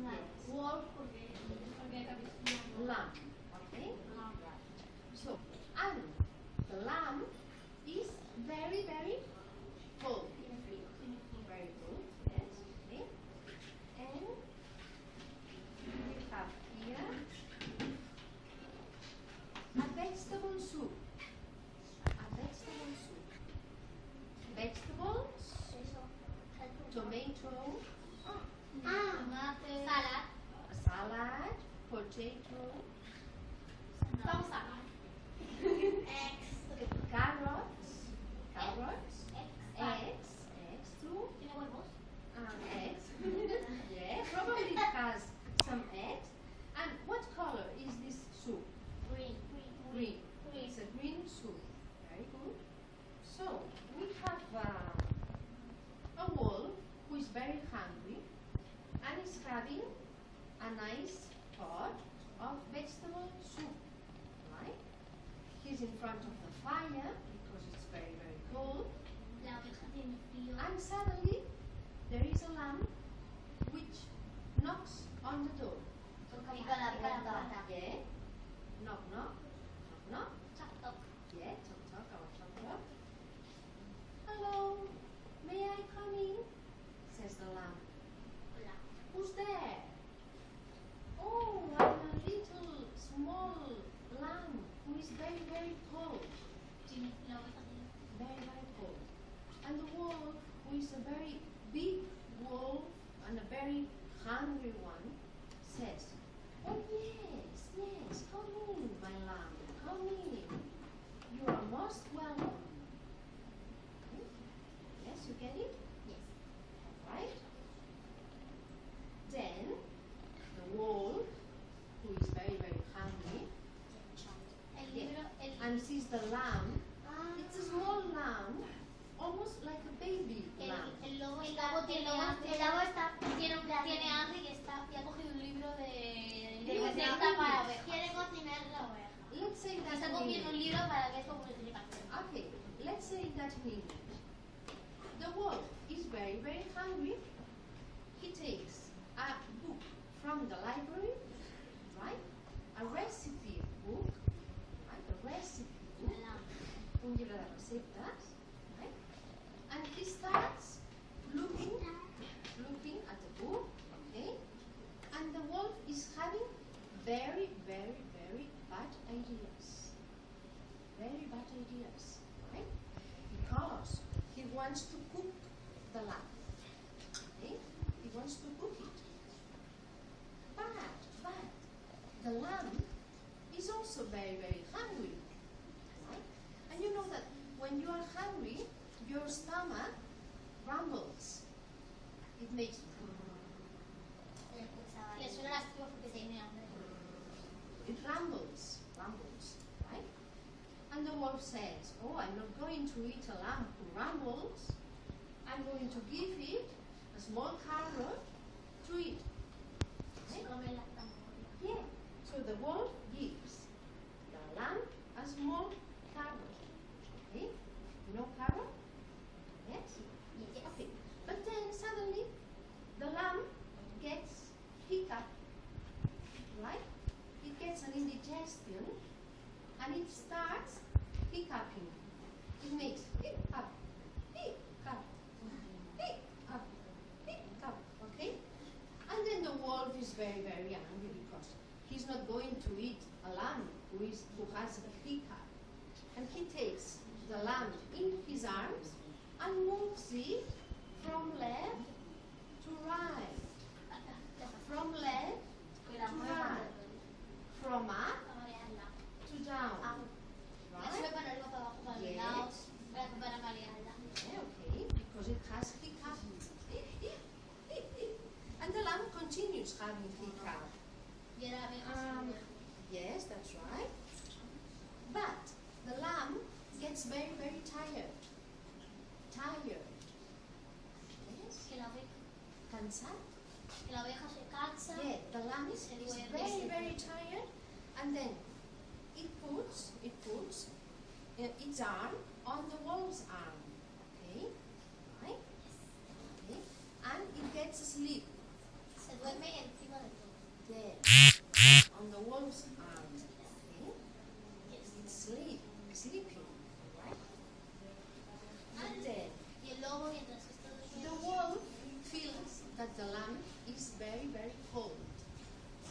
Wolf porque lamb. Okay? So, and the lamb is very, very cold. Very good, yes. Okay. And we have here a vegetable soup. A vegetable soup. Vegetables, tomato, salad, salad, potato, eggs, carrots, eggs too. Eggs. Yeah, probably it has some eggs. And what color is this soup? green. Green. It's a green soup. Very good. So we have a wolf who is very hungry and is having a nice pot of vegetable soup. Right? He's in front of the fire because it's very, very cold. And suddenly there is a lamb which knocks on the door. Yeah. Knock, knock. Knock, knock. Yeah, toc, toc, toc, toc. Hello, may I come in? Says the lamb. Who's there? Oh, I'm a little small lamb who is very, very cold. Very, very cold. And the wolf, who is a very big wolf and a very hungry one, says, oh yes, yes, come in, my lamb, come in. You are most welcome. Okay. Yes, you get it? Yes. Right? Then the wolf, who is very, very hungry, and sees the lamb. It's a small lamb, almost like a baby lamb. El lobo tiene hambre y ha cogido un libro de receta para ovejas. Quiere cocinar la oveja. Let's say that Está in cogiendo un English. libro para ver cómo se tiene que hacer. Okay, let's say that in English. The wolf is very, very hungry. He takes a book from the library, right? A recipe book, right? A recipe book. Un llibre de receptes, right? And he starts looking at the book, okay? And the wolf is having very, very, very bad ideas. Very bad ideas, right? Because he wants to cook the lamb, okay? He wants to cook it. But the lamb is also very, very hungry, right? And you know that when you are hungry, your stomach rumbles. It makes Le suena lastimoso porque tiene hambre. it rumbles, right? And the wolf says, oh, I'm not going to eat a lamb who rumbles. I'm going to give it a small carrot to eat. Right? Yeah. So the wolf gives the lamb a small carrot. Okay? You know carrot? Yes? Okay. But then suddenly the lamb gets hiccup, right? It gets an indigestion and it starts hiccuping. It makes hiccup, hiccup, hiccup, hiccup, okay? And then the wolf is very, very angry because he's not going to eat a lamb who has a hiccup. And he takes the lamb in his arms and moves it from left to right. From left to right. From up to down. Right? Yes. Yeah, okay, because it has hiccup. And the lamb continues having hiccup. Yes, that's right. But the lamb gets very, very tired. Tired. Yes? Cansado. Yeah, the lamb is very, very tired, and then it puts its arm on the wolf's arm. Okay? Right? Okay. And it gets asleep. Se duerme encima there on the wolf's arm. Okay? It's sleeping, right? And then Y el lobo mientras está the durmiendo. wolf feels that the lamb is very, very cold.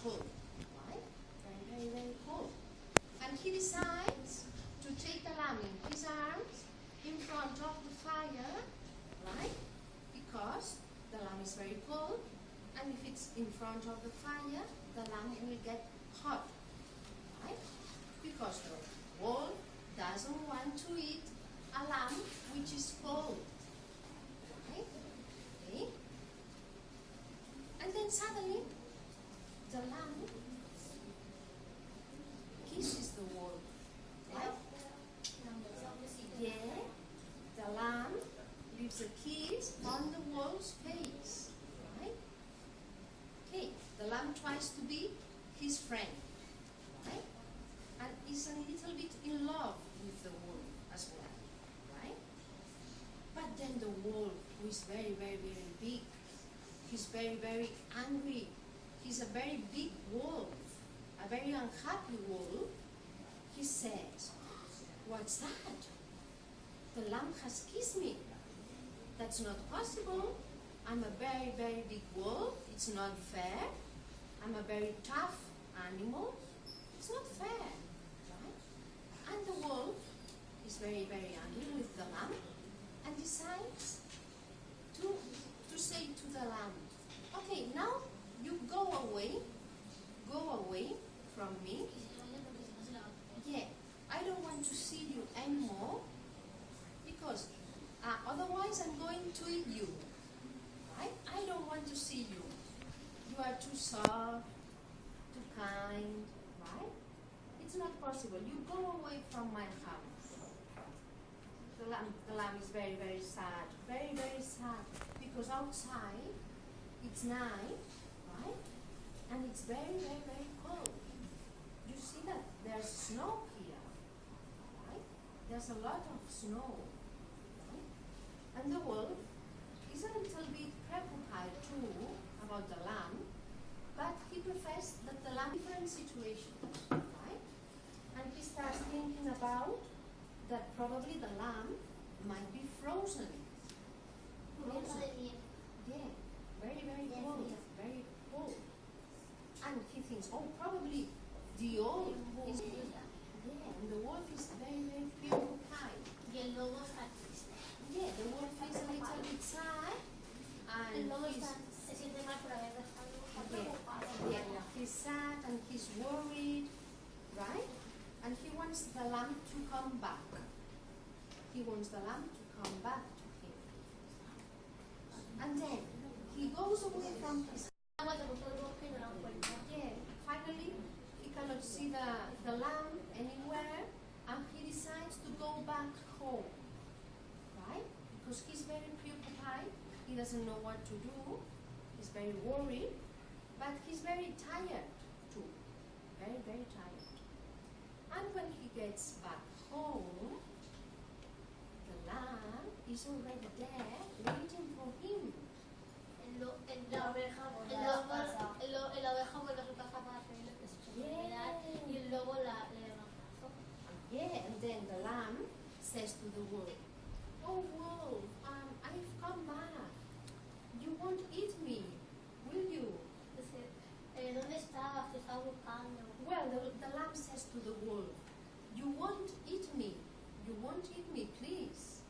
Cold, right? Very, very, very cold. And he decides to take the lamb in his arms in front of the fire, right? Because the lamb is very cold, and if it's in front of the fire, the lamb will get hot, right? Because the wolf doesn't want to eat a lamb which is cold, right? Okay? And then suddenly, the lamb kisses the wolf, right? Yeah, the lamb leaves a kiss on the wolf's face, right? Okay, the lamb tries to be his friend, right? And is a little bit in love with the wolf as well, right? But then the wolf, who is very, very, very big, he's very, very angry. He's a very big wolf, a very unhappy wolf. He says, "What's that? The lamb has kissed me. That's not possible. I'm a very, very big wolf. It's not fair. I'm a very tough animal. It's not fair." Right? And the wolf is very, very angry with the lamb and decides to say to the lamb, "Okay, now you go away from me. Yeah, I don't want to see you anymore because otherwise I'm going to eat you. Right? I don't want to see you. You are too soft, too kind, right? It's not possible. You go away from my house." The lamb is very, very sad, very, very sad, because outside it's night, right? And it's very, very, very cold. You see that there's snow here, right? There's a lot of snow, right? And the wolf is a little bit preoccupied too about the lamb, but he prefers that the lamb different situations, right? And he starts thinking about that probably the lamb might be frozen. Yeah, very, very cold, very cold. And he thinks, oh, probably the wolf is, and the wolf is very, very preoccupied. Y el lobo está triste. Yeah, the wolf is a little bit sad, El and lobo he's, se siente mal por haber dejado. Está preocupado. yeah, he's sad and he's worried, right? And he wants the lamb to come back. He wants the lamb to come back to him. And then he goes away from his. Yeah, finally he cannot see the lamb anywhere, and he decides to go back home, right? Because he's very preoccupied. He doesn't know what to do. He's very worried, but he's very tired too. Very, very tired. And when he gets back home, the lamb is already there waiting for him. La oveja vuelve a su casa para pedirle que se enfermedad y el lobo le da un abrazo. Yeah, and then the lamb says to the wolf, "Oh wolf, I've come back. You won't eat me, will you?" Dice, ¿dónde estabas? Te estaba buscando. Well, the lamb says to the wolf, "You won't eat me. You won't eat me, please.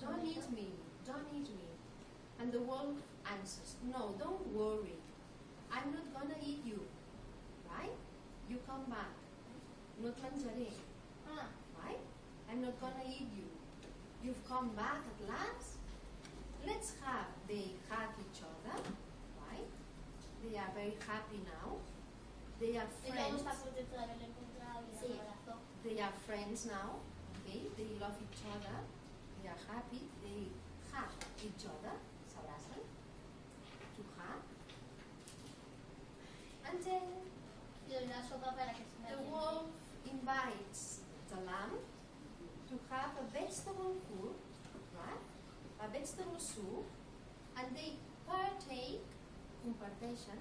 Don't eat me. Don't eat me." And the wolf answers, "No, don't worry. I'm not gonna eat you. Right? You come back. No et menjaré. Right? I'm not gonna eat you. You've come back at last. Let's have." They hug each other. Right? They are very happy now. They are El lobo friends. está contento de haberle encontrado y le da un abrazo. They are friends now. Okay? They love each other. They are happy. They hug each other. S'abracen. To hug. And then Y le da sopa para que se the vaya. wolf invites the lamb to have a vegetable food, right? A vegetable soup, and they partake comparteixen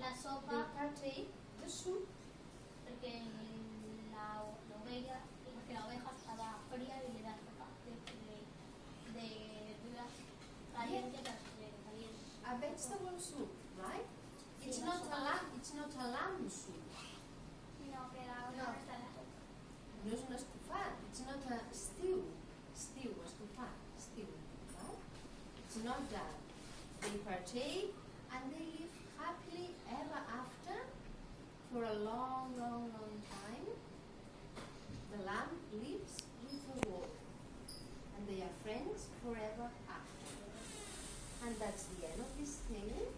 La they sopa, partake the soup. porque l'ovella estava fría y le da sopa de verduras calientes, calientes. A vegetable soup, right? It's not a lamb soup. No, que la No. está la sopa. No és un estofat. It's not a stew. Estofat, stew, right? It's not that. They partake and they live happily ever after for a long, long, long time. The lamb lives with the wolf and they are friends forever after. And that's the end of this tale.